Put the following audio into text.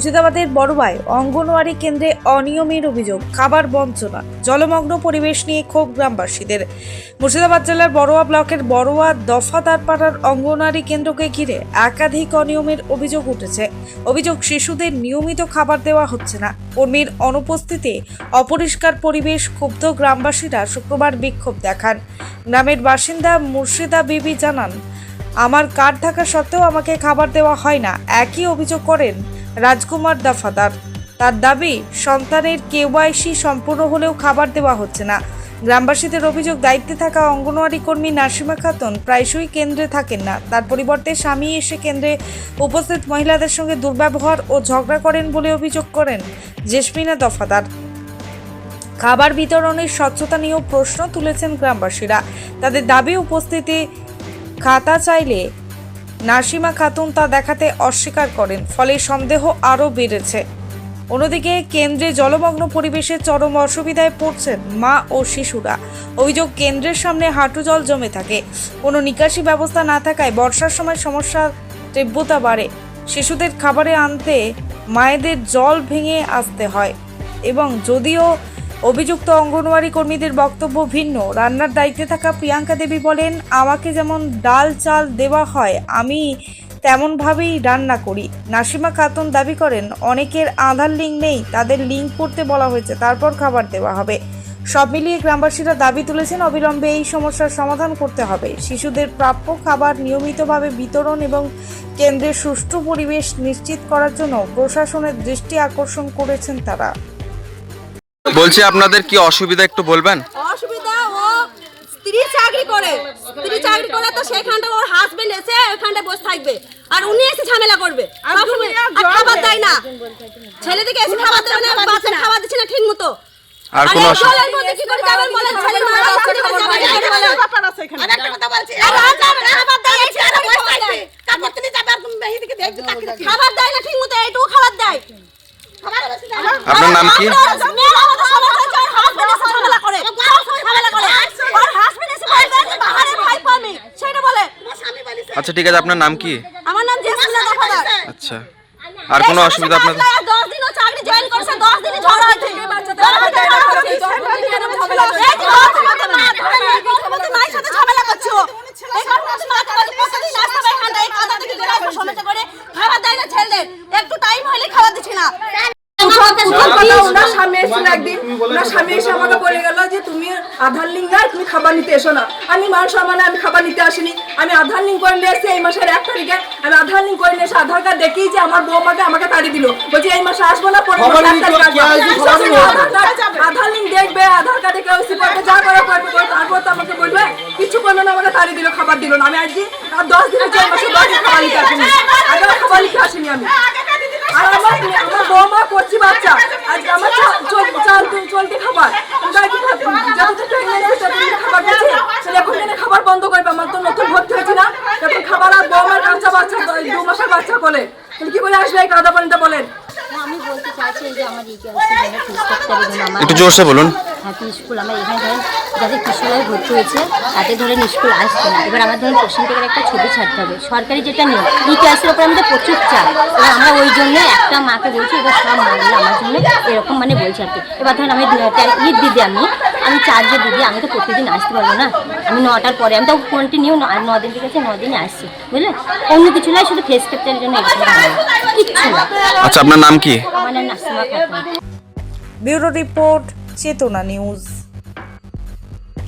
মুর্শিদাবাদের বড়ুয়ায় অঙ্গনওয়াড়ি কেন্দ্রে অনিয়মের অভিযোগ, খাবার বঞ্চনা, জলমগ্ন পরিবেশ নিয়ে ক্ষোভ গ্রামবাসীদের। মুর্শিদাবাদ জেলার বড়ুয়া ব্লকের বড়ুয়া দফাদারপাড়ার অঙ্গনওয়াড়ি কেন্দ্রকে ঘিরে একাধিক অনিয়মের অভিযোগ উঠেছে। অভিযোগ, শিশুদের নিয়মিত খাবার দেওয়া হচ্ছে না, কর্মীর অনুপস্থিতি, অপরিষ্কার পরিবেশ। ক্ষুব্ধ গ্রামবাসীরা শুক্রবার বিক্ষোভ দেখান। গ্রামের বাসিন্দা মুর্শিদা বিবি জানান, আমার কার্ড থাকা সত্ত্বেও আমাকে খাবার দেওয়া হয় না। একই অভিযোগ করেন রাজকুমার দফাদার। তার দাবি, সন্তানের কেওয়াইসি সম্পূর্ণ হলেও খাবার দেওয়া হচ্ছে না। গ্রামবাসীদের অভিযোগ, দায়িত্বে থাকা অঙ্গনওয়াড়ি কর্মী নাসিমা খাতুন প্রায়শই কেন্দ্রে থাকেন না। তার পরিবর্তে স্বামী এসে কেন্দ্রে উপস্থিত মহিলাদের সঙ্গে দুর্ব্যবহার ও ঝগড়া করেন বলে অভিযোগ করেন জেসমিনা দফাদার। খাবার বিতরণের স্বচ্ছতা নিয়েও প্রশ্ন তুলেছেন গ্রামবাসীরা। তাদের দাবি, উপস্থিতি খাতা চাইলে নাসিমা খাতুন তা দেখাতে অস্বীকার করেন, ফলে সন্দেহ আরও বেড়েছে। অন্যদিকে কেন্দ্রে জলমগ্ন পরিবেশে চরম অসুবিধায় পড়ছেন মা ও শিশুরা। অভিযোগ, কেন্দ্রের সামনে হাঁটু জল জমে থাকে। কোনো নিকাশি ব্যবস্থা না থাকায় বর্ষার সময় সমস্যার তীব্রতা বাড়ে। শিশুদের খাবারে আনতে মায়েদের জল ভেঙে আসতে হয়। এবং যদিও অভিযুক্ত অঙ্গনওয়াড়ি কর্মীদের বক্তব্য ভিন্ন, রান্নার দায়িত্বে থাকা প্রিয়াঙ্কা দেবী বলেন, আমাকে যেমন ডাল চাল দেওয়া হয় আমি তেমনভাবেই রান্না করি। নাসিমা খাতুন দাবি করেন, অনেকের আধার লিঙ্ক নেই, তাদের লিঙ্ক করতে বলা হয়েছে, তারপর খাবার দেওয়া হবে। সব মিলিয়ে গ্রামবাসীরা দাবি তুলেছেন, অবিলম্বে এই সমস্যার সমাধান করতে হবে। শিশুদের প্রাপ্য খাবার নিয়মিতভাবে বিতরণ এবং কেন্দ্রের সুষ্ঠু পরিবেশ নিশ্চিত করার জন্য প্রশাসনের দৃষ্টি আকর্ষণ করেছেন তারা। বলছি, আপনাদের কি অসুবিধা একটু বলবেন? অসুবিধা, ও স্ত্রী চাকরি করে তো সেখানটা ওর হাজবেন্ড এসে ওখানটা বসে থাকবে, আর উনি এসে ঝামেলা করবে, খাবার দেয় না, ছেলেদিকে এসে খাবার দেয় না, বাচ্চা খাবার দিচ্ছে না ঠিক মতো। আর কোন অসুবিধা? কি করে যাবেন বলেন, ছেলের মা খাবার দেয় না, ঠিক মতো এইটুকু খাবার দেয়। আপনার নাম কি? আচ্ছা, ঠিক আছে, আপনার নাম কি? আমার নাম জেসমিনা দফাদার। আচ্ছা, আর কোনো অসুবিধা আপনাদের? 10 দিনও চাকরি জয়েন করছে, 10 দিনই ঝড় হয়েছে। মায়ের সাথে ঝামেলা করছো, এই কারণে মাকে বলি প্রতিদিন আসতে হবে এখানটা, এই কাদা থেকে বের আসবে সমস্যা করে, খাবার দেয় না ছেলেদের, একটু টাইম হলে খাবার দিচ্ছে না। ওনার স্বামী এসেছিল একদিন, ওনার স্বামী এসে আমাকে বলে গেল যে তুমি আধার লিঙ্ক নাই, তুমি খাবার নিতে এসো না। আমি মানুষ মানে আমি খাবার নিতে আসিনি, আমি আধার লিঙ্ক করে নিয়ে এসেছি। এই মাসের 1 তারিখে আমি আধার লিঙ্ক করে নিয়ে এসে আধার কার্ড দেখি যে আমার বৌমাকে আমাকে তাড়িয়ে দিল, বলছি এই মাসে আসবো না, পরে আধার লিঙ্ক দেখবে, আধার কার্ডে কেওয়াইসি করবে, যা করে করবে, তারপর তো আমাকে বলবে, কিছু করলো না, আমাকে তাড়িয়ে দিল, খাবার দিল না। আমি আজকে 10 দিন হচ্ছে, এই মাসে 10 দিন খাবার নিতে আসিনি, আগে খাবার নিতে আসিনি আমি। আর আমার বৌমা করছি বাচ্চা, আজকে আমার চলতে খাবার খাবার বন্ধ করবে। আমার তো নতুন ভর্তি হয়েছি না, যখন খাবার আর বৌমার কাঁচা বাচ্চা 2 মাসের বাচ্চা বলে কি করে আসবে এই কাদা পানিটা বলেন। আমি বলতে চাইছি যে আমার এই একটু জোরসে বলুন। স্কুল আমার এখানে ধরেন যাদের কিশোরায় ভর্তি হয়েছে তাদের ধরেন স্কুল আসছে না। এবার আমার ধরেন পেশেন্টের একটা ছবি ছাড়তে হবে, সরকারি যেটা নিয়ম, ক্লাসের ওপর আমাদের প্রচুর চাপ। এবার আমরা ওই জন্য একটা মাকে বলছি, এবার সব মাগুলো আমার জন্য এরকম মানে বলছি আর কি। এবার ধরেন আমি দিদি, আমি চার্জে দিদি, আমি তো প্রতিদিন আসতে পারবো না, আমি 9টার পরে, আমি তো কন্টিনিউ 9 দিন থেকে 9 দিনে আসছি, বুঝলেন। অন্য কিছু নয়, শুধু ফেস ক্যাপচারের জন্য কিচ্ছু না। আচ্ছা, আপনার নাম কি? আমার নাম নাসিমা খাতুন। ব্যুরো রিপোর্ট, চেতনা নিউজ।